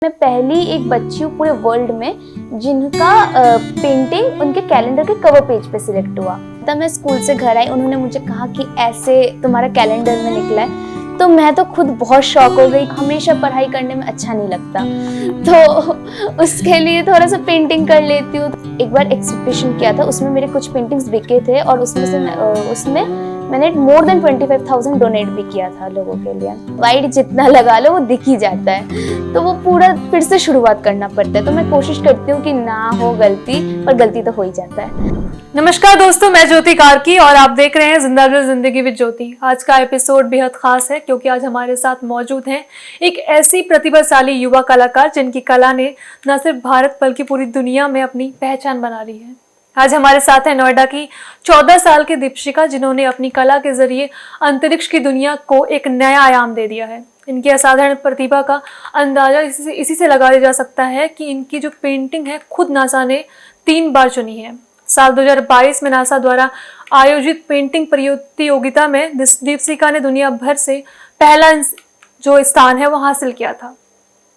मैं पहली एक बच्ची हूँ पूरे वर्ल्ड में जिनका पेंटिंग उनके कैलेंडर के कवर पेज पे सिलेक्ट हुआ। तब मैं स्कूल से घर आई, उन्होंने मुझे कहा कि ऐसे तुम्हारा कैलेंडर में निकला है, तो मैं तो खुद बहुत शॉक हो गई। हमेशा पढ़ाई करने में अच्छा नहीं लगता, तो उसके लिए थोड़ा सा पेंटिंग कर लेती हूँ। एक बार एग्जीबिशन किया था, उसमें मेरे कुछ पेंटिंग्स बिके थे और उसमें मैंने मोर देन 25,000 डोनेट भी किया था लोगों के लिए। वाइट जितना लगा लो वो दिख ही जाता है, तो वो पूरा फिर से शुरुआत करना पड़ता है। तो मैं कोशिश करती हूँ कि ना हो गलती, पर गलती तो हो ही जाता है। नमस्कार दोस्तों, मैं ज्योति कार्की और आप देख रहे हैं जिंदा दिल जिंदगी विद ज्योति। आज का एपिसोड बेहद खास है क्योंकि आज हमारे साथ मौजूद हैं एक ऐसी प्रतिभाशाली युवा कलाकार जिनकी कला ने न सिर्फ भारत बल्कि पूरी दुनिया में अपनी पहचान बना ली है। आज हमारे साथ है नोएडा की 14 साल की दीपशिका, जिन्होंने अपनी कला के जरिए अंतरिक्ष की दुनिया को एक नया आयाम दे दिया है। इनकी असाधारण प्रतिभा का अंदाजा इसी से लगाया जा सकता है कि इनकी जो पेंटिंग है खुद नासा ने 3 बार चुनी है। साल 2022 में नासा द्वारा आयोजित पेंटिंग प्रतियोगिता में दीपशिका ने दुनिया भर से पहला जो स्थान है वो हासिल किया था।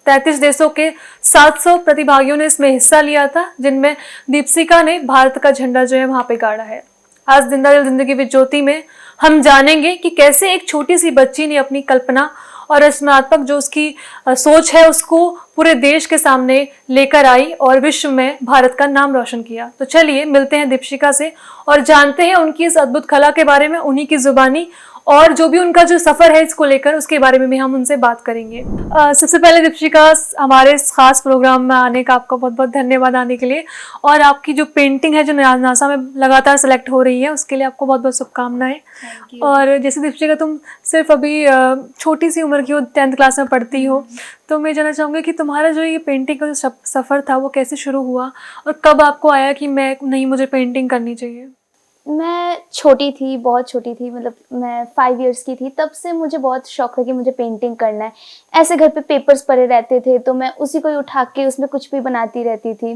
33 देशों के 700 प्रतिभागियों ने इसमें हिस्सा लिया था, जिनमें दीपशिका ने भारत का झंडा जो है वहां पे गाड़ा है। आज जिंदा दिल जिंदगी विद ज्योति में हम जानेंगे कि कैसे एक छोटी सी बच्ची ने अपनी कल्पना और रचनात्मक जो उसकी सोच है उसको पूरे देश के सामने लेकर आई और विश्व में भारत का नाम रोशन किया। तो चलिए मिलते हैं दीपशिका से और जानते हैं उनकी इस अद्भुत कला के बारे में, उन्हीं की जुबानी, और जो भी उनका जो सफर है इसको लेकर उसके बारे में भी हम उनसे बात करेंगे। सबसे पहले दीपशिका, हमारे इस खास प्रोग्राम में आने का आपका बहुत बहुत धन्यवाद आने के लिए, और आपकी जो पेंटिंग है जो नासा में लगातार सेलेक्ट हो रही है उसके लिए आपको बहुत बहुत शुभकामनाएं। और जैसे दीपशिका तुम सिर्फ अभी छोटी सी उम्र की हो, 10th क्लास में पढ़ती हो, तो मैं जानना चाहूँगी कि तुम्हारा जो ये पेंटिंग का जो सफ़र था वो कैसे शुरू हुआ और कब आपको आया कि मुझे पेंटिंग करनी चाहिए? मैं छोटी थी, बहुत छोटी थी, मतलब मैं 5 इयर्स की थी, तब से मुझे बहुत शौक था कि मुझे पेंटिंग करना है। ऐसे घर पे पेपर्स पड़े रहते थे तो मैं उसी को उठा के उसमें कुछ भी बनाती रहती थी।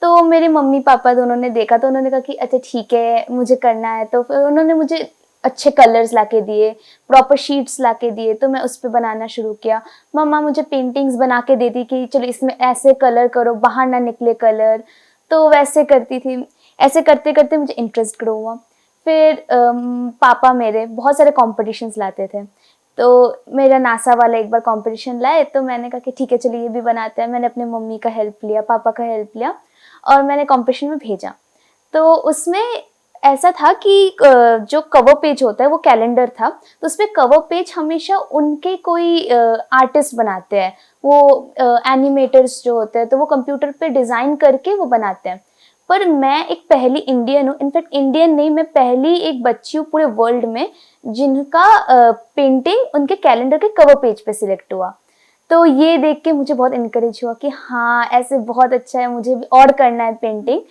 तो मेरे मम्मी पापा दोनों ने देखा तो उन्होंने कहा कि अच्छा ठीक है मुझे करना है। तो फिर उन्होंने मुझे अच्छे कलर्स लाके दिए, प्रॉपर शीट्स लाके दिए, तो मैं उस पर बनाना शुरू किया। मम्मा मुझे पेंटिंग्स बना के देती कि चलो इसमें ऐसे कलर करो, बाहर ना निकले कलर, तो वैसे करती थी। ऐसे करते करते मुझे इंटरेस्ट ग्रो हुआ। फिर पापा मेरे बहुत सारे कॉम्पिटिशन्स लाते थे, तो मेरा नासा वाला एक बार कंपटीशन लाए, तो मैंने कहा कि ठीक है चलिए ये भी बनाते हैं। मैंने अपने मम्मी का हेल्प लिया, पापा का हेल्प लिया और मैंने कंपटीशन में भेजा। तो उसमें ऐसा था कि जो कवर पेज होता है वो कैलेंडर था, तो उसपे कवर पेज हमेशा उनके कोई आर्टिस्ट बनाते हैं, वो एनिमेटर्स जो होते हैं, तो वो कंप्यूटर पे डिज़ाइन करके वो बनाते हैं। पर मैं एक पहली इंडियन हूँ, इनफैक्ट इंडियन नहीं, मैं पहली एक बच्ची हूँ पूरे वर्ल्ड में जिनका पेंटिंग उनके कैलेंडर के कवर पेज पे सिलेक्ट हुआ। तो ये देख के मुझे बहुत इनकरेज हुआ कि हाँ ऐसे बहुत अच्छा है, मुझे भी और करना है पेंटिंग।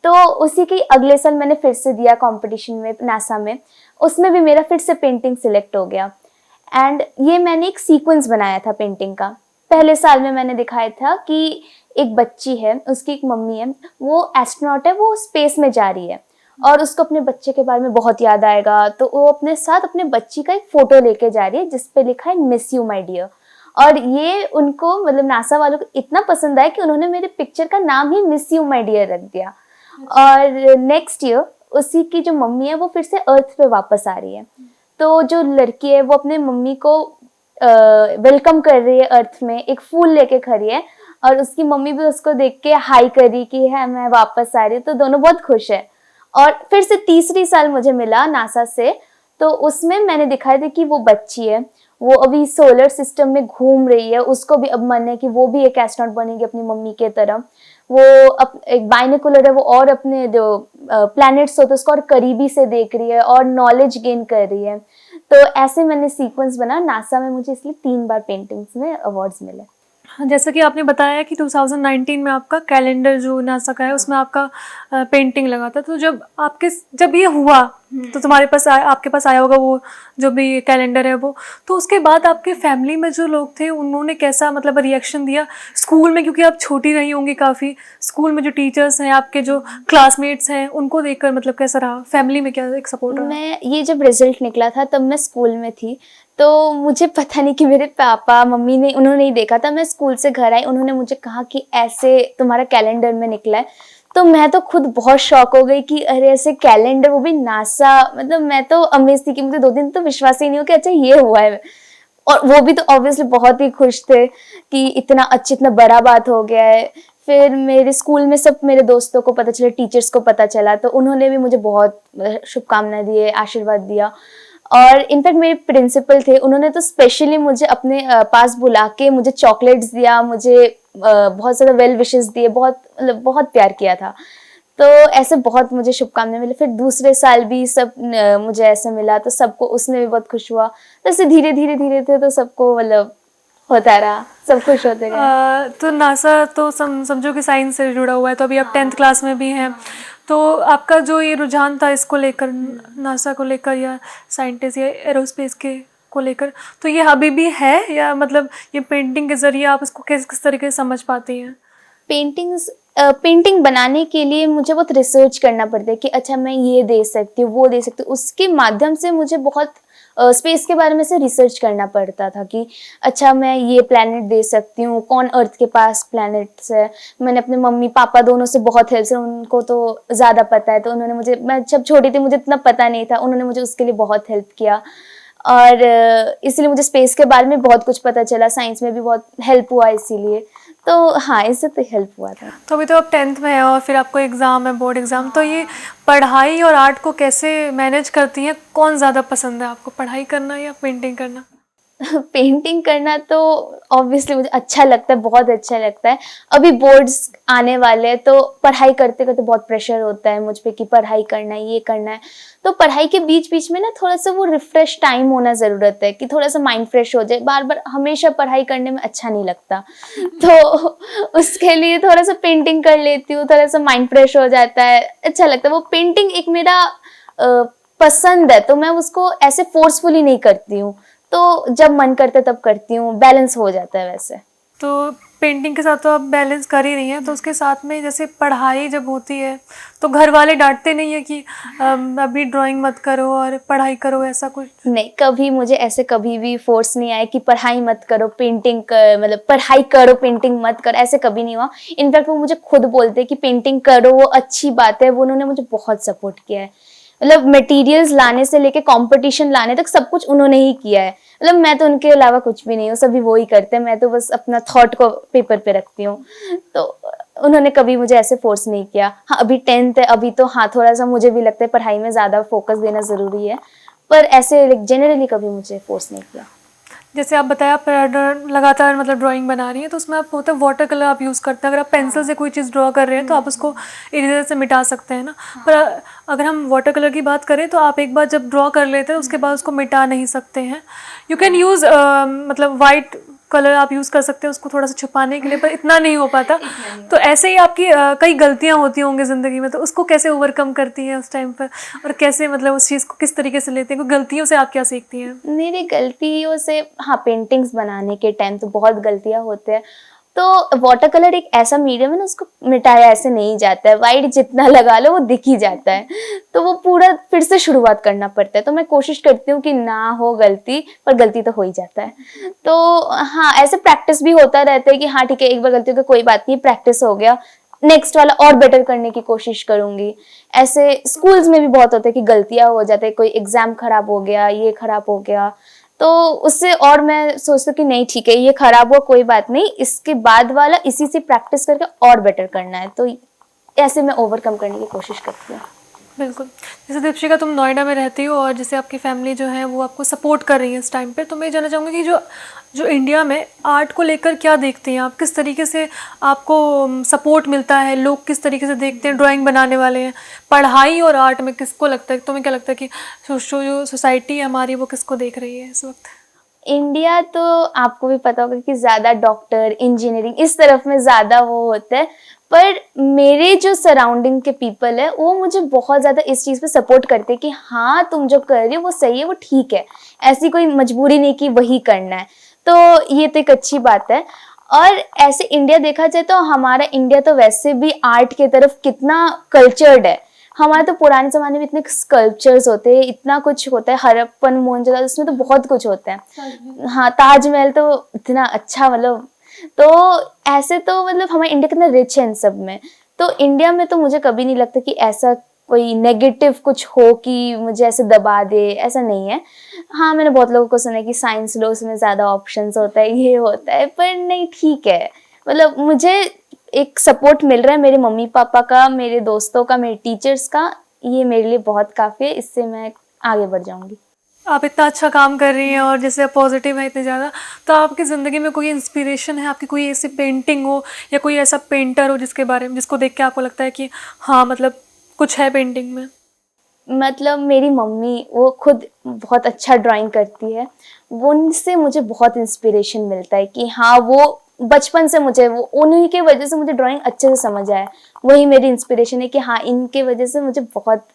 तो उसी के अगले साल मैंने फिर से दिया कंपटीशन में नासा में, उसमें भी मेरा फिर से पेंटिंग सिलेक्ट हो गया। एंड ये मैंने एक सीक्वेंस बनाया था पेंटिंग का। पहले साल में मैंने दिखाया था कि एक बच्ची है, उसकी एक मम्मी है, वो एस्ट्रोनॉट है, वो स्पेस में जा रही है और उसको अपने बच्चे के बारे में बहुत याद आएगा, तो वो अपने साथ अपने बच्ची का एक फोटो लेके जा रही है जिसपे लिखा है मिस यू माय डियर। और ये उनको मतलब नासा वालों को इतना पसंद आया कि उन्होंने मेरे पिक्चर का नाम ही मिस यू माय डियर रख दिया। और नेक्स्ट ईयर उसी की जो मम्मी है वो फिर से अर्थ पे वापस आ रही है, तो जो लड़की है वो अपने मम्मी को वेलकम कर रही है अर्थ में, एक फूल लेके खड़ी है और उसकी मम्मी भी उसको देख के हाई करी कि है मैं वापस आ रही हूँ, तो दोनों बहुत खुश है। और फिर से तीसरी साल मुझे मिला नासा से, तो उसमें मैंने दिखाया था कि वो बच्ची है, वो अभी सोलर सिस्टम में घूम रही है, उसको भी अब मन है कि वो भी एक एस्ट्रोनॉट बनेगी अपनी मम्मी के तरह। वो एक बाइनोकुलर है वो, और अपने जो प्लैनेट्स होते हैं उसको और करीबी से देख रही है और नॉलेज गेन कर रही है। तो ऐसे मैंने सीक्वेंस बना नासा में, मुझे इसलिए 3 बार पेंटिंग्स में अवार्ड्स मिले। जैसा कि आपने बताया कि 2019 में आपका कैलेंडर जो नासा का है उसमें आपका पेंटिंग लगा था, तो जब ये हुआ तो तुम्हारे पास आपके पास आया होगा वो जो भी कैलेंडर है वो, तो उसके बाद आपके फैमिली में जो लोग थे उन्होंने कैसा मतलब रिएक्शन दिया? स्कूल में, क्योंकि आप छोटी रही होंगी काफ़ी, स्कूल में जो टीचर्स हैं, आपके जो क्लासमेट्स हैं, उनको देखकर मतलब कैसा रहा? फैमिली में क्या एक सपोर्ट रहा? मैं ये जब रिजल्ट निकला था तब मैं स्कूल में थी, तो मुझे पता नहीं कि मेरे पापा मम्मी ने उन्होंने ही देखा था। मैं स्कूल से घर आई, उन्होंने मुझे कहा कि ऐसे तुम्हारा कैलेंडर में निकला है। तो मैं तो खुद बहुत शॉक हो गई कि अरे ऐसे कैलेंडर, वो भी नासा। मतलब मैं तो अमेज थी कि मुझे 2 दिन तो विश्वास ही नहीं हो कि अच्छा ये हुआ है। और वो भी तो ऑब्वियसली बहुत ही खुश थे कि इतना अच्छा, इतना बड़ा बात हो गया है। फिर मेरे स्कूल में सब मेरे दोस्तों को पता चला, टीचर्स को पता चला, तो उन्होंने भी मुझे बहुत शुभकामनाएं दिए, आशीर्वाद दिया। और इनफैक्ट मेरे प्रिंसिपल थे, उन्होंने तो स्पेशली मुझे अपने पास बुला के मुझे चॉकलेट्स दिया, मुझे बहुत ज़्यादा वेल विशेस दिए, बहुत मतलब बहुत प्यार किया था। तो ऐसे बहुत मुझे शुभकामनाएं मिली। फिर दूसरे साल भी सब मुझे ऐसे मिला, तो सबको उसने भी बहुत खुश हुआ। तो ऐसे धीरे धीरे धीरे थे, तो सबको मतलब होता रहा, सब खुश होते गए। तो नासा तो समझो कि साइंस से जुड़ा हुआ है, तो अभी आप 10th क्लास में भी हैं। तो आपका जो ये रुझान था इसको लेकर, नासा को लेकर या साइंटिस्ट या एरोस्पेस के को लेकर, तो ये अभी भी है, या मतलब ये पेंटिंग के जरिए आप इसको किस तरीके से समझ पाती हैं? पेंटिंग बनाने के लिए मुझे बहुत रिसर्च करना पड़ता है कि अच्छा मैं ये दे सकती हूँ, वो दे सकती हूँ। उसके माध्यम से मुझे बहुत स्पेस के बारे में से रिसर्च करना पड़ता था कि अच्छा मैं ये प्लैनेट दे सकती हूँ, कौन अर्थ के पास प्लैनेट्स है। मैंने अपने मम्मी पापा दोनों से बहुत हेल्प से, उनको तो ज़्यादा पता है, तो उन्होंने मुझे, मैं जब छोटी थी मुझे इतना पता नहीं था, उन्होंने मुझे उसके लिए बहुत हेल्प किया। और इसलिए मुझे स्पेस के बारे में बहुत कुछ पता चला, साइंस में भी बहुत हेल्प हुआ इसीलिए। तो हाँ, इससे तो हेल्प हुआ था। तो अभी तो आप 10th में हैं और फिर आपको एग्ज़ाम है, बोर्ड एग्ज़ाम। तो ये पढ़ाई और आर्ट को कैसे मैनेज करती हैं? कौन ज़्यादा पसंद है आपको, पढ़ाई करना या पेंटिंग करना? पेंटिंग करना तो ऑब्वियसली मुझे अच्छा लगता है, बहुत अच्छा लगता है। अभी बोर्ड्स आने वाले हैं, तो पढ़ाई करते करते बहुत प्रेशर होता है मुझ पे कि पढ़ाई करना है, ये करना है। तो पढ़ाई के बीच बीच में ना थोड़ा सा वो रिफ्रेश टाइम होना ज़रूरत है कि थोड़ा सा माइंड फ्रेश हो जाए। बार बार हमेशा पढ़ाई करने में अच्छा नहीं लगता, तो उसके लिए थोड़ा सा पेंटिंग कर लेती हूँ, थोड़ा सा माइंड फ्रेश हो जाता है, अच्छा लगता है। वो पेंटिंग एक मेरा पसंद है, तो मैं उसको ऐसे फोर्सफुली नहीं करती हूँ, तो जब मन करता है तब करती हूँ, बैलेंस हो जाता है वैसे। तो पेंटिंग के साथ तो आप बैलेंस कर ही रही हैं, तो उसके साथ में जैसे पढ़ाई जब होती है तो घर वाले डांटते नहीं है कि अभी ड्राइंग मत करो और पढ़ाई करो, ऐसा कुछ? नहीं, कभी मुझे ऐसे कभी भी फोर्स नहीं आया कि पढ़ाई मत करो पेंटिंग कर, मतलब पढ़ाई करो पेंटिंग मत कर, ऐसे कभी नहीं हुआ। इनफैक्ट वो मुझे खुद बोलते हैं कि पेंटिंग करो, वो अच्छी बात है। वो उन्होंने मुझे बहुत सपोर्ट किया है, मतलब मटेरियल्स लाने से लेके कंपटीशन लाने तक सब कुछ उन्होंने ही किया है। मतलब मैं तो उनके अलावा कुछ भी नहीं हूँ, सभी वो ही करते हैं, मैं तो बस अपना थॉट को पेपर पे रखती हूँ। तो उन्होंने कभी मुझे ऐसे फोर्स नहीं किया। हाँ, अभी 10th है, अभी तो हाँ थोड़ा सा मुझे भी लगता है पढ़ाई में ज़्यादा फोकस देना ज़रूरी है, पर ऐसे जनरली कभी मुझे फोर्स नहीं किया। जैसे आप बताया आप लगातार मतलब ड्राइंग बना रही हैं, तो उसमें आप होता है वाटर कलर आप यूज़ करते हैं। अगर आप पेंसिल से कोई चीज़ ड्रॉ कर रहे हैं तो आप उसको इरेजर से मिटा सकते हैं ना, पर अगर हम वाटर कलर की बात करें तो आप एक बार जब ड्रॉ कर लेते हैं उसके बाद उसको मिटा नहीं सकते हैं। यू कैन यूज़ मतलब वाइट कलर आप यूज़ कर सकते हैं उसको थोड़ा सा छुपाने के लिए, पर इतना नहीं हो पाता। तो ऐसे ही आपकी कई गलतियाँ होती होंगी ज़िंदगी में, तो उसको कैसे ओवरकम करती हैं उस टाइम पर, और कैसे मतलब उस चीज़ को किस तरीके से लेती हैं? गलतियों से आप क्या सीखती हैं? मेरी गलतियों से, हाँ, पेंटिंग्स बनाने के टाइम तो बहुत गलतियां होते हैं। तो वाटर कलर एक ऐसा मीडियम है ना, उसको मिटाया ऐसे नहीं जाता है, वाइट जितना लगा लो वो दिख ही जाता है, तो वो पूरा फिर से शुरुआत करना पड़ता है। तो मैं कोशिश करती हूँ कि ना हो गलती, पर गलती तो हो ही जाता है। तो हाँ, ऐसे प्रैक्टिस भी होता रहता है कि हाँ ठीक है, एक बार गलती हो गई कोई बात नहीं, प्रैक्टिस हो गया, नेक्स्ट वाला और बेटर करने की कोशिश करूंगी। ऐसे स्कूल्स में भी बहुत होता है कि गलतियां हो जाती है, कोई एग्जाम खराब हो गया, ये खराब हो गया, तो उससे और मैं सोचती हूँ कि नहीं ठीक है, ये खराब हुआ कोई बात नहीं, इसके बाद वाला इसी से प्रैक्टिस करके और बेटर करना है। तो ऐसे मैं ओवरकम करने की कोशिश करती हूँ। बिल्कुल। जैसे दीपशिका तुम नोएडा में रहती हो और जैसे आपकी फैमिली जो है वो आपको सपोर्ट कर रही है इस टाइम पे, तो मैं ये जानना चाहूँगी कि जो इंडिया में आर्ट को लेकर क्या देखते हैं आप, किस तरीके से आपको सपोर्ट मिलता है, लोग किस तरीके से देखते हैं ड्राइंग बनाने वाले हैं? पढ़ाई और आर्ट में किसको लगता है, तुम्हें क्या लगता है कि जो सोसाइटी है हमारी वो किसको देख रही है इस वक्त? इंडिया तो आपको भी पता होगा कि ज़्यादा डॉक्टर इंजीनियरिंग इस तरफ में ज़्यादा वो होता है, पर मेरे जो सराउंडिंग के पीपल है वो मुझे बहुत ज़्यादा इस चीज़ पे सपोर्ट करते हैं कि हाँ तुम जो कर रही हो वो सही है, वो ठीक है, ऐसी कोई मजबूरी नहीं कि वही करना है। तो ये तो एक अच्छी बात है। और ऐसे इंडिया देखा जाए तो हमारा इंडिया तो वैसे भी आर्ट की तरफ कितना कल्चर्ड है, हमारे तो पुराने ज़माने में इतने स्कल्पचर्स होते हैं, इतना कुछ होता है, हड़प्पन मोहनजोदड़ो, उसमें तो बहुत कुछ होता है। हाँ, ताजमहल तो इतना अच्छा, मतलब तो ऐसे तो मतलब हमारा इंडिया कितना रिच है इन सब में। तो इंडिया में तो मुझे कभी नहीं लगता कि ऐसा कोई नेगेटिव कुछ हो कि मुझे ऐसे दबा दे, ऐसा नहीं है। हाँ, मैंने बहुत लोगों को सुना है कि साइंस लो, उसमें ज़्यादा ऑप्शंस होता है, ये होता है, पर नहीं, ठीक है। मतलब मुझे एक सपोर्ट मिल रहा है मेरे मम्मी पापा का, मेरे दोस्तों का, मेरे टीचर्स का, ये मेरे लिए बहुत काफ़ी है, इससे मैं आगे बढ़ जाऊंगी। आप इतना अच्छा काम कर रही हैं और जैसे आप पॉजिटिव है इतने ज़्यादा, तो आपकी ज़िंदगी में कोई इंस्पिरेशन है, आपकी कोई ऐसी पेंटिंग हो या कोई ऐसा पेंटर हो जिसके बारे में, जिसको देख के आपको लगता है कि हाँ मतलब कुछ है पेंटिंग में? मतलब मेरी मम्मी, वो खुद बहुत अच्छा ड्राइंग करती है, वो उनसे मुझे बहुत इंस्पिरेशन मिलता है कि हाँ, वो बचपन से मुझे, वो उन्हीं के वजह से मुझे ड्राइंग अच्छे से समझ आया। वही मेरी इंस्पिरेशन है कि हाँ, इनके वजह से मुझे बहुत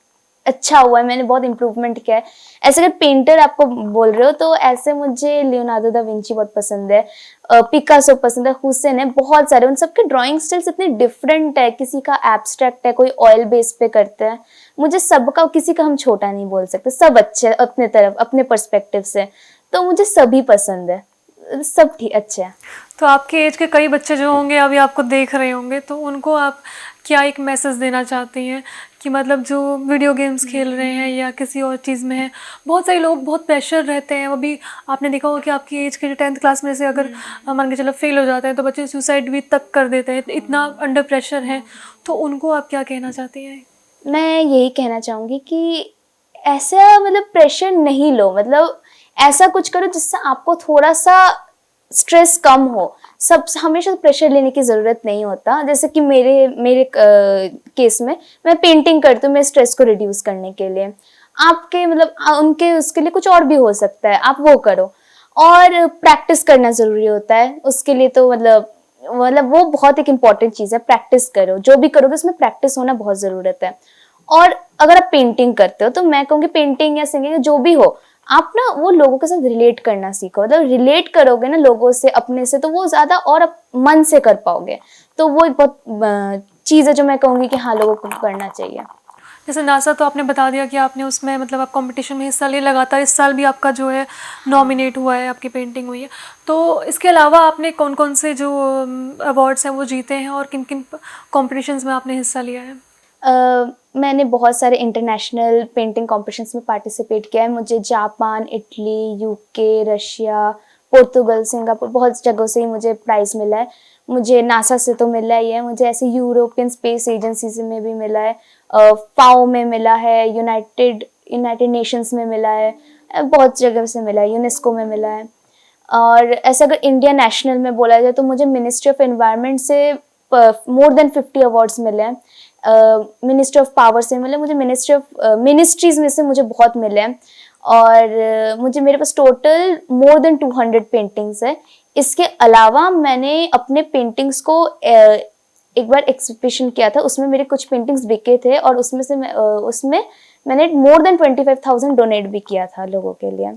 अच्छा हुआ है, मैंने बहुत इम्प्रूवमेंट किया है। ऐसे अगर पेंटर आपको बोल रहे हो तो ऐसे मुझे लियोनार्डो दा विंची बहुत पसंद है, पिकासो पसंद है, हुसैन है, बहुत सारे। उन सबके ड्राइंग स्टाइल्स इतने डिफरेंट है, किसी का एब्स्ट्रैक्ट है, कोई ऑयल बेस पे करता है। मुझे सबका, किसी का हम छोटा नहीं बोल सकते, सब अच्छे अपने तरफ, अपने पर्सपेक्टिव से। तो मुझे सभी पसंद है, सब ठीक अच्छे हैं। तो आपके एज के कई बच्चे जो होंगे अभी आपको देख रहे होंगे, तो उनको आप क्या एक मैसेज देना चाहती हैं कि मतलब जो वीडियो गेम्स खेल रहे हैं या किसी और चीज़ में है, बहुत सारे लोग बहुत प्रेशर रहते हैं। अभी आपने देखा होगा कि आपकी एज के जो 10th क्लास में से अगर मान के चलो फेल हो जाते हैं तो बच्चे सुसाइड भी तक कर देते हैं, इतना अंडर प्रेशर है। तो उनको आप क्या कहना चाहती हैं? मैं यही कहना चाहूँगी कि ऐसा मतलब प्रेशर नहीं लो, मतलब ऐसा कुछ करो जिससे आपको थोड़ा सा स्ट्रेस कम हो। सब हमेशा प्रेशर लेने की ज़रूरत नहीं होता। जैसे कि मेरे मेरे केस में मैं पेंटिंग करती हूँ मेरे स्ट्रेस को रिड्यूस करने के लिए। आपके मतलब उनके उसके लिए कुछ और भी हो सकता है, आप वो करो। और प्रैक्टिस करना ज़रूरी होता है उसके लिए, तो मतलब वो बहुत एक इम्पॉर्टेंट चीज़ है। प्रैक्टिस करो, जो भी करोगे उसमें प्रैक्टिस होना बहुत ज़रूरत है। और अगर आप पेंटिंग करते हो तो मैं कहूँगी पेंटिंग या सिंगिंग जो भी हो, आप ना वो लोगों के साथ रिलेट करना सीखो। मतलब रिलेट करोगे ना लोगों से, अपने से, तो वो ज़्यादा और मन से कर पाओगे। तो वो एक बहुत चीज़ है जो मैं कहूँगी कि हाँ, लोगों को करना चाहिए। जैसे नासा तो आपने बता दिया कि आपने उसमें मतलब आप कंपटीशन में हिस्सा लिए लगातार, इस साल भी आपका जो है नॉमिनेट हुआ है, आपकी पेंटिंग हुई है। तो इसके अलावा आपने कौन कौन से जो अवार्ड्स हैं वो जीते हैं और किन किन कॉम्पिटिशन्स में आपने हिस्सा लिया है? मैंने बहुत सारे इंटरनेशनल पेंटिंग कॉम्पिटिशन्स में पार्टिसिपेट किया है। मुझे Japan, Italy, UK, Russia, Portugal, Singapore, बहुत जगहों से ही मुझे प्राइज़ मिला है। मुझे नासा से तो मिला ही है, मुझे ऐसे यूरोपियन स्पेस एजेंसी से में भी मिला है, फाओ में मिला है, यूनाइटेड नेशंस में मिला है, बहुत जगह से मिला है, यूनेस्को में मिला है। और ऐसा अगर इंडिया नेशनल में बोला जाए तो मुझे मिनिस्ट्री ऑफ एनवायरनमेंट से मोर देन 50 अवार्ड्स मिले हैं। मिनिस्ट्री ऑफ पावर से मिले, मुझे मिनिस्ट्रीज में से मुझे बहुत मिले हैं। और मुझे, मेरे पास टोटल मोर देन 200 पेंटिंग्स है। इसके अलावा मैंने अपने पेंटिंग्स को एक बार एग्जीबिशन किया था, उसमें मेरे कुछ पेंटिंग्स बिके थे और उसमें मैंने मोर देन 25,000 डोनेट भी किया था लोगों के लिए।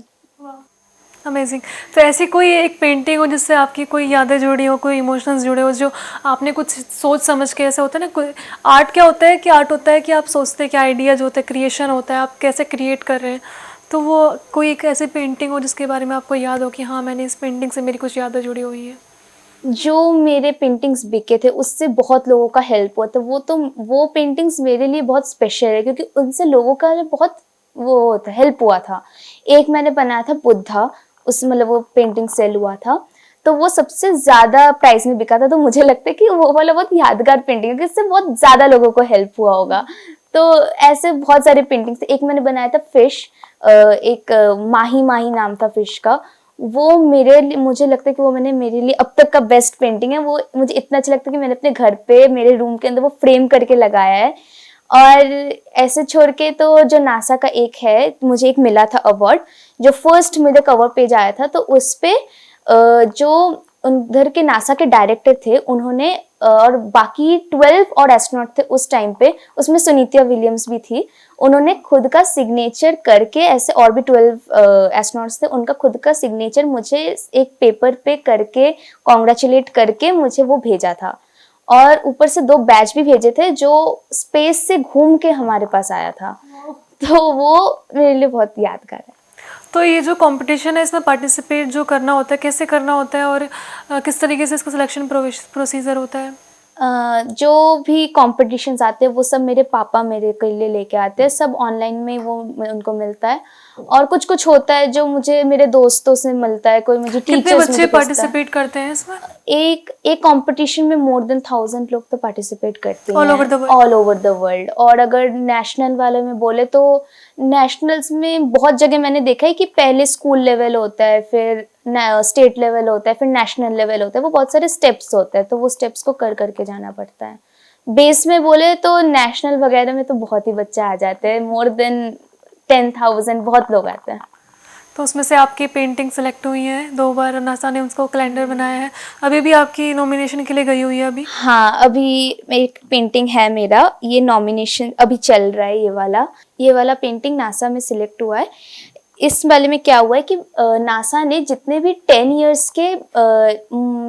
अमेजिंग। तो ऐसी कोई एक पेंटिंग हो जिससे आपकी कोई यादें जुड़ी हो, कोई इमोशंस जुड़े हो, जो आपने कुछ सोच समझ के, ऐसे होता है ना, कोई आर्ट क्या होता है कि आर्ट होता है कि आप सोचते हैं कि आइडियाज होता है, क्रिएशन होता है, आप कैसे क्रिएट कर रहे हैं। तो वो कोई एक ऐसी पेंटिंग हो जिसके बारे में आपको याद हो कि हाँ, मैंने इस पेंटिंग से मेरी कुछ यादें जुड़ी हुई हैं? जो मेरे पेंटिंग्स बिके थे उससे बहुत लोगों का हेल्प हुआ था। वो पेंटिंग्स मेरे लिए बहुत स्पेशल है क्योंकि उनसे लोगों का बहुत वो हेल्प हुआ था। एक मैंने बनाया था बुद्धा, उस मतलब वो पेंटिंग सेल हुआ था, तो वो सबसे ज़्यादा प्राइस में बिका था। तो मुझे लगता है कि वो वाला बहुत यादगार पेंटिंग है क्योंकि इससे बहुत ज़्यादा लोगों को हेल्प हुआ होगा। तो ऐसे बहुत सारे पेंटिंग्स थे। एक मैंने बनाया था फिश, एक माही माही नाम था फिश का। वो मेरे लिए, मुझे लगता है कि वो मेरे लिए अब तक का बेस्ट पेंटिंग है। वो मुझे इतना अच्छा लगता है कि मैंने अपने घर पे, मेरे रूम के अंदर वो फ्रेम करके लगाया है। और ऐसे छोड़ के तो जो नासा का एक है, मुझे एक मिला था अवार्ड, जो फर्स्ट मेरे कवर पेज आया था, तो उस पे जो उधर के नासा के डायरेक्टर थे उन्होंने और बाकी 12 और एस्ट्रोनॉट थे उस टाइम पे, उसमें सुनीता विलियम्स भी थी, उन्होंने खुद का सिग्नेचर करके, ऐसे और भी 12 एस्ट्रोनॉट्स थे, उनका खुद का सिग्नेचर मुझे एक पेपर पे करके, कॉन्ग्रेचुलेट करके मुझे वो भेजा था। और ऊपर से 2 बैच भी भेजे थे जो स्पेस से घूम के हमारे पास आया था। तो वो मेरे लिए बहुत यादगार है। तो ये जो कंपटीशन है इसमें पार्टिसिपेट जो करना होता है, कैसे करना होता है और किस तरीके से इसका सिलेक्शन प्रोसीजर होता है? जो भी कॉम्पिटिशन्स आते हैं वो सब मेरे पापा मेरे के लिए लेके आते हैं, सब ऑनलाइन में वो उनको मिलता है। और कुछ कुछ होता है जो मुझे मेरे दोस्तों से मिलता है, कोई मुझे कितने टीचर्स बच्चे पार्टिसिपेट करते हैं इसमें? एक कंपटीशन में मोर देन 1000 लोग तो पार्टिसिपेट करते हैं All over the world? All over the world. और अगर नेशनल वाले में बोले तो नेशनल्स में बहुत जगह मैंने देखा है कि पहले स्कूल लेवल होता है, फिर स्टेट लेवल होता है, फिर नेशनल लेवल होता है। वो बहुत सारे स्टेप्स होते हैं, तो वो स्टेप्स को कर करके जाना पड़ता है। बेस में बोले तो नेशनल वगैरह में तो बहुत ही बच्चे आ जाते हैं, मोर देन 10,000 बहुत लोग आते हैं। तो उसमें से आपकी पेंटिंग सेलेक्ट हुई है, 2 बार नासा ने उसको कैलेंडर बनाया है, अभी भी आपकी नॉमिनेशन के लिए गई हुई है अभी? हाँ, अभी एक पेंटिंग है मेरा, ये नॉमिनेशन अभी चल रहा है। ये वाला पेंटिंग नासा में सिलेक्ट हुआ है। इस वाले में क्या हुआ है कि नासा ने जितने भी 10 इयर्स के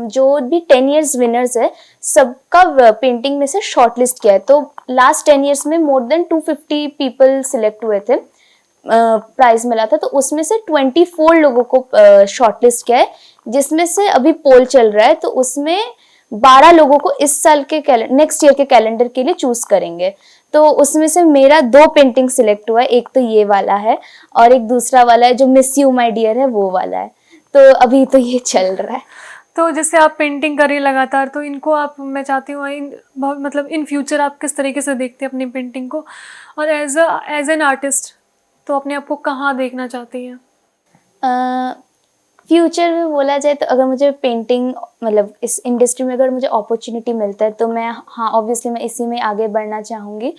जो भी 10 इयर्स विनर्स है सबका पेंटिंग में से शॉर्टलिस्ट किया है। तो लास्ट 10 इयर्स में मोर देन 250 पीपल सिलेक्ट हुए थे, प्राइज मिला था। तो उसमें से 24 लोगों को शॉर्टलिस्ट किया है, जिसमें से अभी पोल चल रहा है। तो उसमें 12 लोगों को इस साल के नेक्स्ट ईयर के कैलेंडर के लिए चूज करेंगे। तो उसमें से मेरा 2 पेंटिंग सिलेक्ट हुआ है, एक तो ये वाला है और एक दूसरा वाला है जो मिस यू माय डियर है, वो वाला है। तो अभी तो ये चल रहा है। तो जैसे आप पेंटिंग कर रही हैं लगातार, तो इनको आप, मैं चाहती हूँ मतलब इन फ्यूचर आप किस तरीके से देखते हैं अपनी पेंटिंग को, और एज एन आर्टिस्ट तो अपने आप को कहाँ देखना चाहती हैं? फ्यूचर में बोला जाए तो अगर मुझे पेंटिंग मतलब इस इंडस्ट्री में अगर मुझे अपॉर्चुनिटी मिलता है तो मैं, हाँ ऑब्वियसली मैं इसी में आगे बढ़ना चाहूँगी।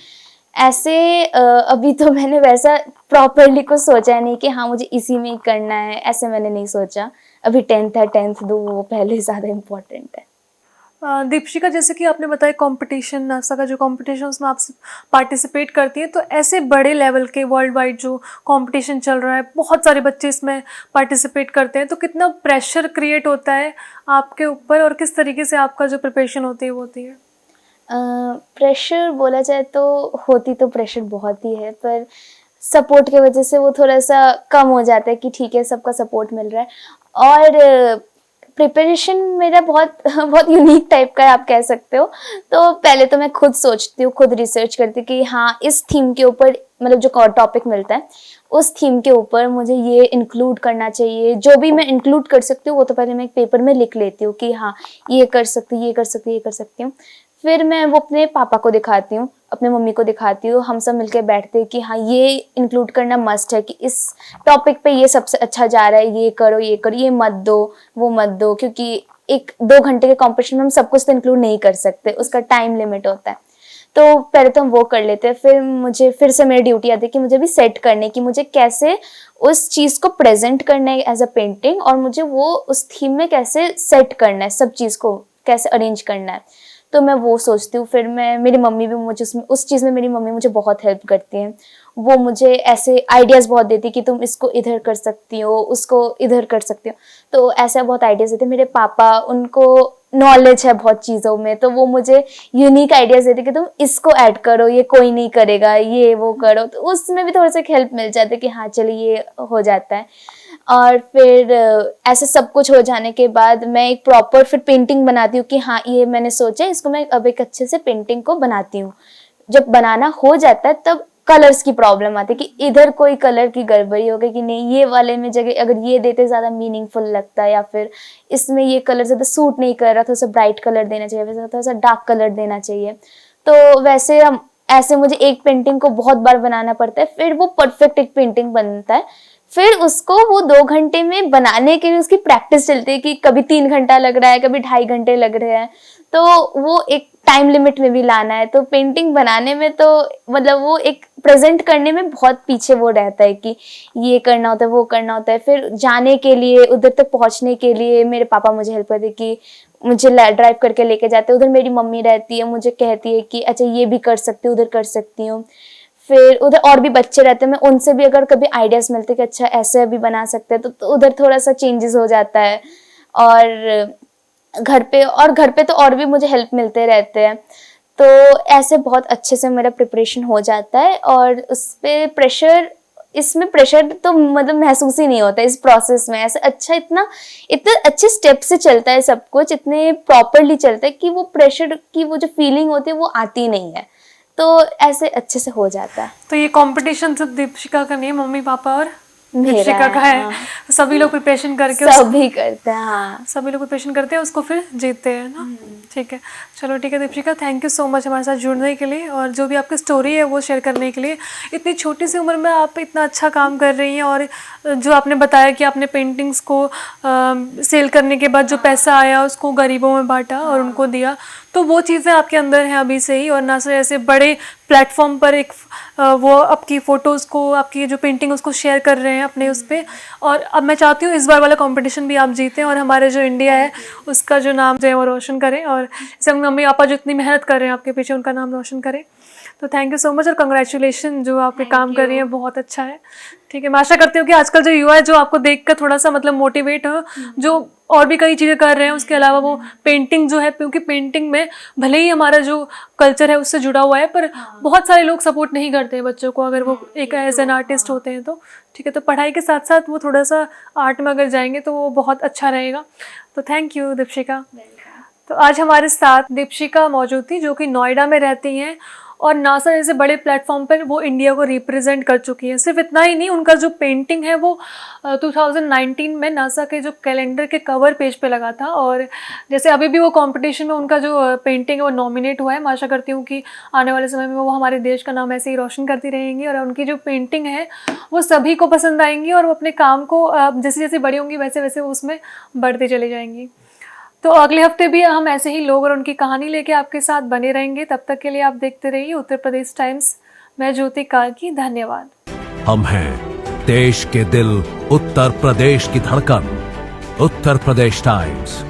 ऐसे अभी तो मैंने वैसा प्रॉपरली कुछ सोचा नहीं कि हाँ मुझे इसी में ही करना है, ऐसे मैंने नहीं सोचा। अभी 10th है, 10th दो वो पहले ज़्यादा इम्पोर्टेंट है। दीपशिका, जैसे कि आपने बताया कंपटीशन, नासा का जो कंपटीशन उसमें आप पार्टिसिपेट करती हैं, तो ऐसे बड़े लेवल के वर्ल्ड वाइड जो कंपटीशन चल रहा है, बहुत सारे बच्चे इसमें पार्टिसिपेट करते हैं, तो कितना प्रेशर क्रिएट होता है आपके ऊपर और किस तरीके से आपका जो प्रिपरेशन होती है वो होती है? प्रेशर बोला जाए तो होती तो प्रेशर बहुत ही है, पर सपोर्ट की वजह से वो थोड़ा सा कम हो जाता है कि ठीक है सबका सपोर्ट मिल रहा है। और प्रिपरेशन मेरा बहुत बहुत यूनिक टाइप का है, आप कह सकते हो। तो पहले तो मैं खुद सोचती हूँ, खुद रिसर्च करती हूँ कि हाँ इस थीम के ऊपर मतलब जो टॉपिक मिलता है उस थीम के ऊपर मुझे ये इंक्लूड करना चाहिए। जो भी मैं इंक्लूड कर सकती हूँ वो तो पहले मैं एक पेपर में लिख लेती हूँ कि हाँ ये कर सकती हूँ, ये कर सकती हूँ, ये कर सकती हूँ। फिर मैं वो अपने पापा को दिखाती हूँ, अपने मम्मी को दिखाती हूँ, हम सब मिलकर बैठते हैं कि हाँ ये इंक्लूड करना मस्ट है कि इस टॉपिक पे ये सबसे अच्छा जा रहा है, ये करो, ये करो, ये मत दो, वो मत दो। क्योंकि 1-2 घंटे के कॉम्पिटिशन में हम सब कुछ तो इंक्लूड नहीं कर सकते, उसका टाइम लिमिट होता है। तो पहले तो हम वो कर लेते हैं, फिर से मेरी ड्यूटी आती है कि मुझे भी सेट करने की, मुझे कैसे उस चीज़ को प्रेजेंट करना है एज अ पेंटिंग, और मुझे वो उस थीम में कैसे सेट करना है, सब चीज़ को कैसे अरेंज करना है। तो मैं वो सोचती हूँ। फिर मेरी मम्मी भी मुझे उस चीज़ में मेरी मम्मी मुझे बहुत हेल्प करती हैं। वो मुझे ऐसे आइडियाज़ बहुत देती कि तुम इसको इधर कर सकती हो, उसको इधर कर सकती हो। तो ऐसा बहुत आइडियाज़ देते। मेरे पापा, उनको नॉलेज है बहुत चीज़ों में, तो वो मुझे यूनिक आइडियाज़ देते कि तुम इसको ऐड करो, ये कोई नहीं करेगा, ये वो करो। तो उसमें भी थोड़ा सा हेल्प मिल जाती है कि हाँ चलिए ये हो जाता है। और फिर ऐसे सब कुछ हो जाने के बाद मैं एक प्रॉपर फिर पेंटिंग बनाती हूँ कि हाँ ये मैंने सोचा है, इसको मैं अब एक अच्छे से पेंटिंग को बनाती हूँ। जब बनाना हो जाता है तब कलर्स की प्रॉब्लम आती है कि इधर कोई कलर की गड़बड़ी हो गई कि नहीं, ये वाले में जगह अगर ये देते ज़्यादा मीनिंगफुल लगता है, या फिर इसमें ये कलर ज़्यादा सूट नहीं कर रहा, थोड़ा सा ब्राइट कलर देना चाहिए, वैसे थोड़ा सा डार्क कलर देना चाहिए। तो वैसे हम ऐसे मुझे एक पेंटिंग को बहुत बार बनाना पड़ता है, फिर वो परफेक्ट एक पेंटिंग बनता है। फिर उसको वो 2 घंटे में बनाने के लिए उसकी प्रैक्टिस चलती है कि कभी 3 घंटा लग रहा है, कभी 2.5 घंटे लग रहे हैं। तो वो एक टाइम लिमिट में भी लाना है। तो पेंटिंग बनाने में तो मतलब वो एक प्रेजेंट करने में बहुत पीछे वो रहता है कि ये करना होता है, वो करना होता है। फिर जाने के लिए, उधर तक पहुंचने के लिए मेरे पापा मुझे हेल्प करते कि मुझे ड्राइव करके लेके जाते हैं। उधर मेरी मम्मी रहती है, मुझे कहती है कि अच्छा ये भी कर सकती हूँ, उधर कर सकती हूँ। फिर उधर और भी बच्चे रहते हैं, मैं उनसे भी अगर कभी आइडियाज़ मिलते कि अच्छा ऐसे भी बना सकते हैं तो उधर थोड़ा सा चेंजेस हो जाता है। और घर पे तो और भी मुझे हेल्प मिलते रहते हैं, तो ऐसे बहुत अच्छे से मेरा प्रिपरेशन हो जाता है। और इसमें प्रेशर तो मतलब महसूस ही नहीं होता इस प्रोसेस में। ऐसे इतना अच्छे स्टेप से चलता है सब कुछ, इतने प्रॉपरली चलता है कि वो प्रेशर की वो जो फीलिंग होती है वो आती नहीं है, तो ऐसे अच्छे से हो जाता है। तो ये कंपटीशन सिर्फ दीपशिका का नहीं है, मम्मी पापा और मेरा दीपशिका का है। हाँ। सभी लोग प्रिपरेशन करके सभी करते हैं, हाँ। सभी लोग प्रिपरेशन करते हैं, उसको फिर जीतते हैं ना। ठीक है, चलो ठीक है Deepshikha, thank you so much हमारे साथ जुड़ने के लिए और जो भी आपकी स्टोरी है वो शेयर करने के लिए। इतनी छोटी सी उम्र में आप इतना अच्छा काम कर रही हैं और जो आपने बताया कि आपने पेंटिंग्स को सेल करने के बाद जो पैसा आया उसको गरीबों में बांटा और उनको दिया, तो वो चीज़ें आपके अंदर हैं अभी से ही। और ना सिर्फ ऐसे बड़े प्लेटफॉर्म पर एक वो आपकी फ़ोटोज़ को, आपकी जो पेंटिंग उसको शेयर कर रहे हैं अपने उस पर। और अब मैं चाहती हूँ इस बार वाला कंपटीशन भी आप जीतें और हमारे जो इंडिया है उसका जो नाम जो है वो रोशन करें, और जैसे मम्मी पापा जो इतनी मेहनत कर रहे हैं आपके पीछे उनका नाम रोशन करें। तो थैंक यू सो मच और कंग्रेचुलेशन, जो आपके काम कर रही हैं बहुत अच्छा है। ठीक है, मैं आशा करती हूँ कि आजकल जो युवा है जो आपको देखकर थोड़ा सा मतलब मोटिवेट हो, जो और भी कई चीज़ें कर रहे हैं उसके अलावा वो पेंटिंग जो है, क्योंकि पेंटिंग में भले ही हमारा जो कल्चर है उससे जुड़ा हुआ है पर बहुत सारे लोग सपोर्ट नहीं करते हैं बच्चों को अगर वो एक एज एन आर्टिस्ट होते हैं तो। ठीक है, तो पढ़ाई के साथ साथ वो थोड़ा सा आर्ट में अगर जाएंगे तो वो बहुत अच्छा रहेगा। तो थैंक यू दीपशिका। तो आज हमारे साथ दीपशिका मौजूद थी जो कि नोएडा में रहती हैं और नासा जैसे बड़े प्लेटफॉर्म पर वो इंडिया को रिप्रेजेंट कर चुकी हैं। सिर्फ इतना ही नहीं, उनका जो पेंटिंग है वो 2019 में नासा के जो कैलेंडर के कवर पेज पे लगा था और जैसे अभी भी वो कंपटीशन में उनका जो पेंटिंग है वो नॉमिनेट हुआ है। मैं आशा करती हूँ कि आने वाले समय में वो हमारे देश का नाम ऐसे ही रोशन करती रहेंगी और उनकी जो पेंटिंग है वो सभी को पसंद आएंगी और वो अपने काम को जैसे जैसे बड़ी होंगी वैसे वैसे वो उसमें बढ़ती चली जाएंगी। तो अगले हफ्ते भी हम ऐसे ही लोग और उनकी कहानी लेके आपके साथ बने रहेंगे। तब तक के लिए आप देखते रहिए उत्तर प्रदेश टाइम्स। मैं ज्योति कार्की, धन्यवाद। हम हैं देश के दिल, उत्तर प्रदेश की धड़कन, उत्तर प्रदेश टाइम्स।